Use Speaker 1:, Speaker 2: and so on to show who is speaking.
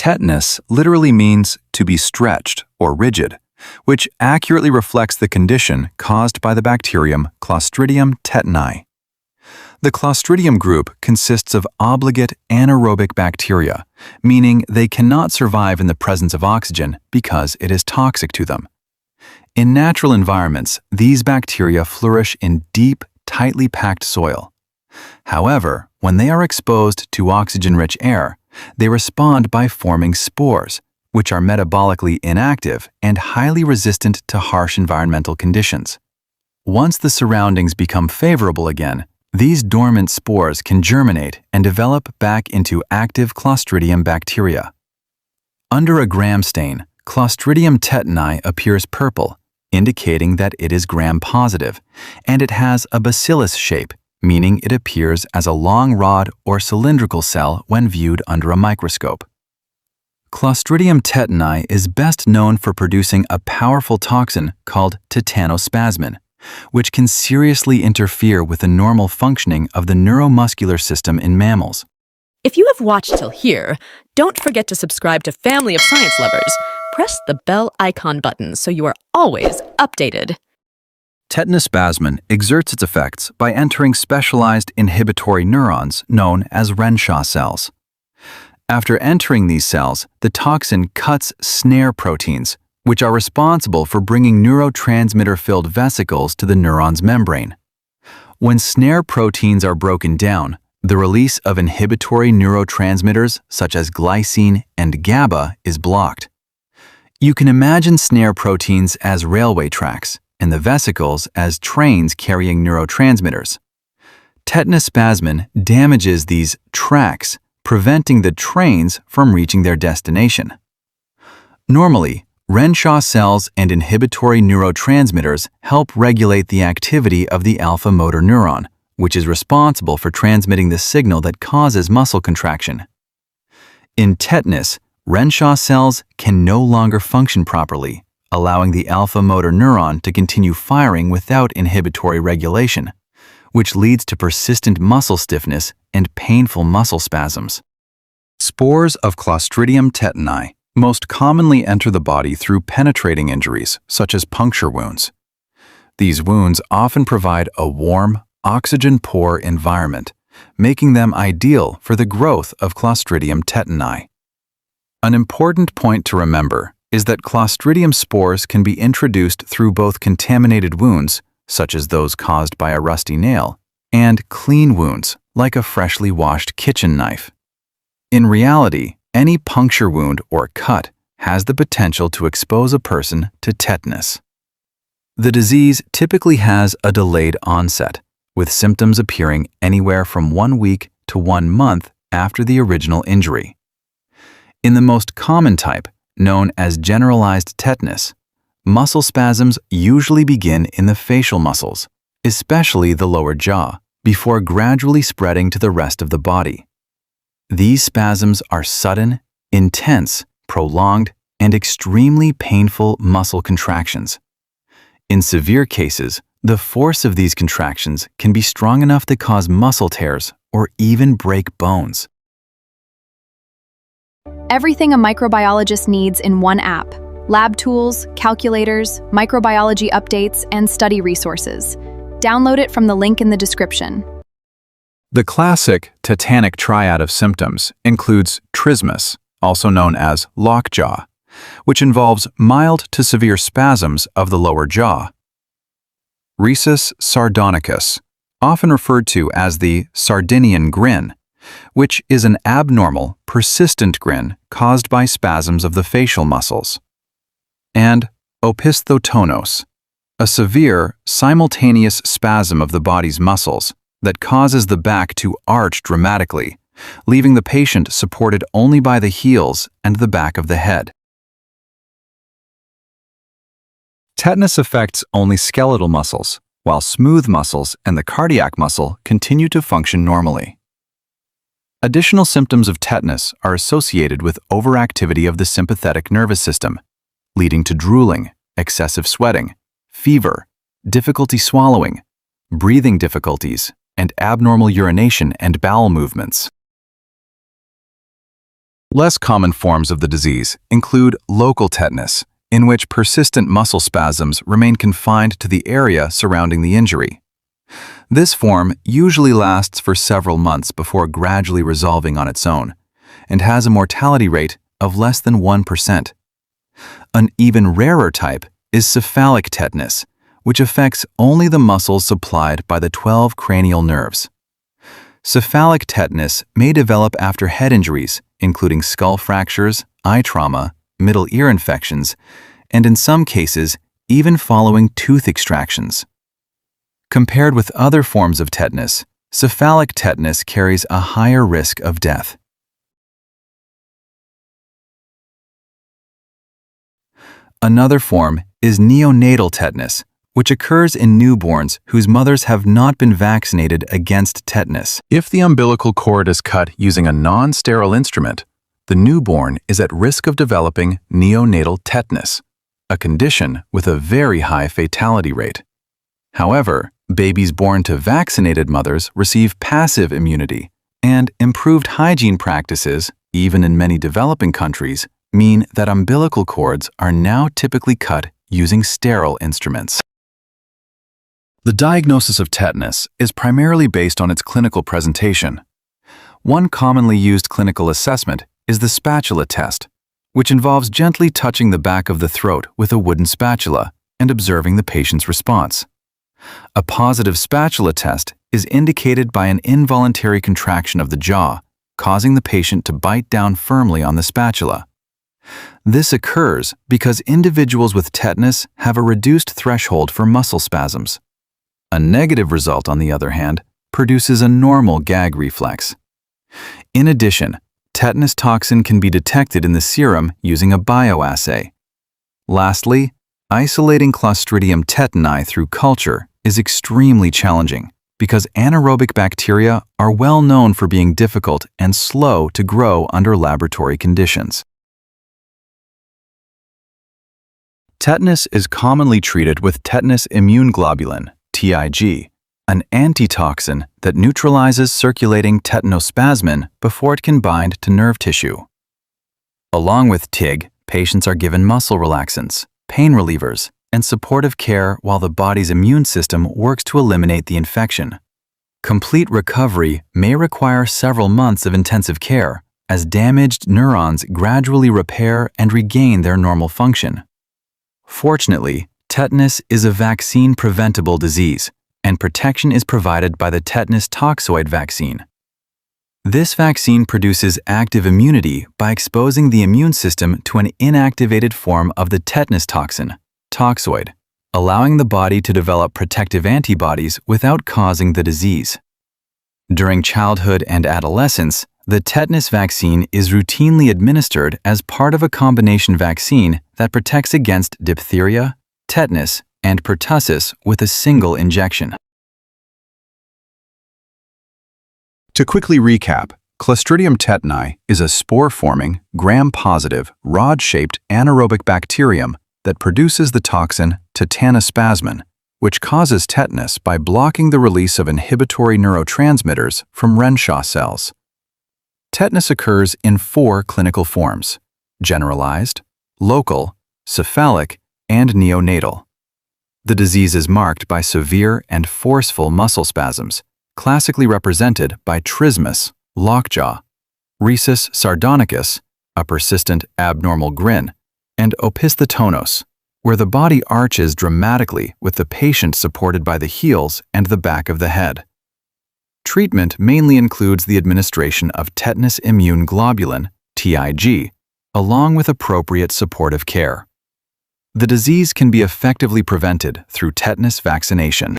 Speaker 1: Tetanus literally means to be stretched or rigid, which accurately reflects the condition caused by the bacterium Clostridium tetani. The Clostridium group consists of obligate anaerobic bacteria, meaning they cannot survive in the presence of oxygen because it is toxic to them. In natural environments, these bacteria flourish in deep, tightly packed soil. However, when they are exposed to oxygen-rich air, they respond by forming spores, which are metabolically inactive and highly resistant to harsh environmental conditions. Once the surroundings become favorable again, these dormant spores can germinate and develop back into active Clostridium bacteria. Under a Gram stain, Clostridium tetani appears purple, indicating that it is Gram-positive, and it has a bacillus shape, meaning it appears as a long rod or cylindrical cell when viewed under a microscope. Clostridium tetani is best known for producing a powerful toxin called Tetanospasmin, which can seriously interfere with the normal functioning of the neuromuscular system in mammals.
Speaker 2: If you have watched till here, don't forget to subscribe to Family of Science Lovers. Press the bell icon button so you are always updated.
Speaker 1: Tetanospasmin exerts its effects by entering specialized inhibitory neurons known as Renshaw cells. After entering these cells, the toxin cuts SNARE proteins, which are responsible for bringing neurotransmitter-filled vesicles to the neuron's membrane. When SNARE proteins are broken down, the release of inhibitory neurotransmitters such as glycine and GABA is blocked. You can imagine SNARE proteins as railway tracks and the vesicles as trains carrying neurotransmitters. Tetanospasmin damages these tracks, preventing the trains from reaching their destination. Normally, Renshaw cells and inhibitory neurotransmitters help regulate the activity of the alpha motor neuron, which is responsible for transmitting the signal that causes muscle contraction. In tetanus, Renshaw cells can no longer function properly, allowing the alpha motor neuron to continue firing without inhibitory regulation, which leads to persistent muscle stiffness and painful muscle spasms. Spores of Clostridium tetani most commonly enter the body through penetrating injuries, such as puncture wounds. These wounds often provide a warm, oxygen-poor environment, making them ideal for the growth of Clostridium tetani. An important point to remember is that Clostridium spores can be introduced through both contaminated wounds, such as those caused by a rusty nail, and clean wounds, like a freshly washed kitchen knife. In reality, any puncture wound or cut has the potential to expose a person to tetanus. The disease typically has a delayed onset, with symptoms appearing anywhere from 1 week to 1 month after the original injury. In the most common type, known as generalized tetanus, muscle spasms usually begin in the facial muscles, especially the lower jaw, before gradually spreading to the rest of the body. These spasms are sudden, intense, prolonged, and extremely painful muscle contractions. In severe cases, the force of these contractions can be strong enough to cause muscle tears or even break bones.
Speaker 3: Everything a microbiologist needs in one app: lab tools, calculators, microbiology updates, and study resources. Download it from the link in the description.
Speaker 1: The classic tetanic triad of symptoms includes Trismus, also known as Lockjaw, which involves mild to severe spasms of the lower jaw. Risus Sardonicus, often referred to as the Sardinian grin, which is an abnormal, persistent grin caused by spasms of the facial muscles. And Opisthotonos, a severe, simultaneous spasm of the body's muscles that causes the back to arch dramatically, leaving the patient supported only by the heels and the back of the head. Tetanus affects only skeletal muscles, while smooth muscles and the cardiac muscle continue to function normally. Additional symptoms of tetanus are associated with overactivity of the sympathetic nervous system, leading to drooling, excessive sweating, fever, difficulty swallowing, breathing difficulties, and abnormal urination and bowel movements. Less common forms of the disease include local tetanus, in which persistent muscle spasms remain confined to the area surrounding the injury. This form usually lasts for several months before gradually resolving on its own, and has a mortality rate of less than 1%. An even rarer type is cephalic tetanus, which affects only the muscles supplied by the 12 cranial nerves. Cephalic tetanus may develop after head injuries, including skull fractures, eye trauma, middle ear infections, and in some cases, even following tooth extractions. Compared with other forms of tetanus, cephalic tetanus carries a higher risk of death. Another form is neonatal tetanus, which occurs in newborns whose mothers have not been vaccinated against tetanus. If the umbilical cord is cut using a non-sterile instrument, the newborn is at risk of developing neonatal tetanus, a condition with a very high fatality rate. However, babies born to vaccinated mothers receive passive immunity, and improved hygiene practices, even in many developing countries, mean that umbilical cords are now typically cut using sterile instruments. The diagnosis of tetanus is primarily based on its clinical presentation. One commonly used clinical assessment is the Spatula Test, which involves gently touching the back of the throat with a wooden spatula and observing the patient's response. A positive spatula test is indicated by an involuntary contraction of the jaw, causing the patient to bite down firmly on the spatula. This occurs because individuals with tetanus have a reduced threshold for muscle spasms. A negative result, on the other hand, produces a normal gag reflex. In addition, tetanus toxin can be detected in the serum using a bioassay. Lastly, isolating Clostridium tetani through culture is extremely challenging because anaerobic bacteria are well known for being difficult and slow to grow under laboratory conditions. Tetanus is commonly treated with tetanus immune globulin, TIG, an antitoxin that neutralizes circulating tetanospasmin before it can bind to nerve tissue. Along with TIG, patients are given muscle relaxants, pain relievers, and supportive care while the body's immune system works to eliminate the infection. Complete recovery may require several months of intensive care as damaged neurons gradually repair and regain their normal function. Fortunately, tetanus is a vaccine-preventable disease, and protection is provided by the tetanus toxoid vaccine. This vaccine produces active immunity by exposing the immune system to an inactivated form of the tetanus toxin, toxoid, allowing the body to develop protective antibodies without causing the disease. During childhood and adolescence, the tetanus vaccine is routinely administered as part of a combination vaccine that protects against diphtheria, tetanus, and pertussis with a single injection. To quickly recap, Clostridium tetani is a spore-forming, gram-positive, rod-shaped anaerobic bacterium that produces the toxin Tetanospasmin, which causes tetanus by blocking the release of inhibitory neurotransmitters from Renshaw cells. Tetanus occurs in 4 clinical forms: generalized, local, cephalic, and neonatal. The disease is marked by severe and forceful muscle spasms, classically represented by Trismus, Lockjaw, Risus Sardonicus, a persistent abnormal grin, and Opisthotonos, where the body arches dramatically with the patient supported by the heels and the back of the head. Treatment mainly includes the administration of tetanus immune globulin, TIG, along with appropriate supportive care. The disease can be effectively prevented through tetanus vaccination.